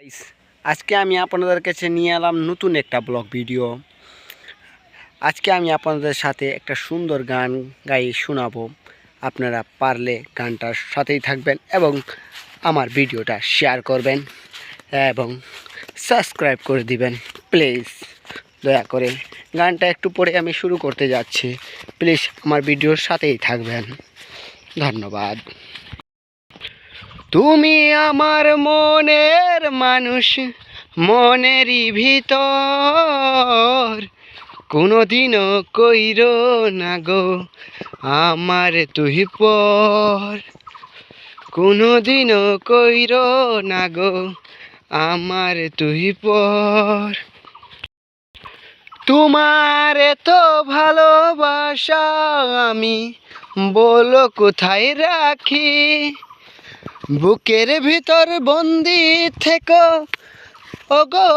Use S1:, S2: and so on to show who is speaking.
S1: Guys, আজকে আমি আপনাদের কাছে নিয়ে এলাম নতুন একটা ব্লগ ভিডিও। আজকে আমি আপনাদের সাথে একটা সুন্দর গান গাই শোনাবো। আপনারা পারলে গানটার সাথেই থাকবেন এবং আমার ভিডিওটা শেয়ার করবেন এবং সাবস্ক্রাইব করে দিবেন প্লিজ, দয়া করে। গানটা একটু পরে আমি শুরু করতে যাচ্ছি, প্লিজ আমার ভিডিওর সাথেই থাকবেন। ধন্যবাদ। তুমি আমার মনের মানুষ, মনেরই ভিতর, কোনোদিনও কইরো না গো আমার তুই পর, কোনোদিনও কইরো না গো আমার তুই পর। তোমার এত ভালোবাসা আমি বলো কোথায় রাখি, বুকের ভিতর বন্দি থেকো ওগো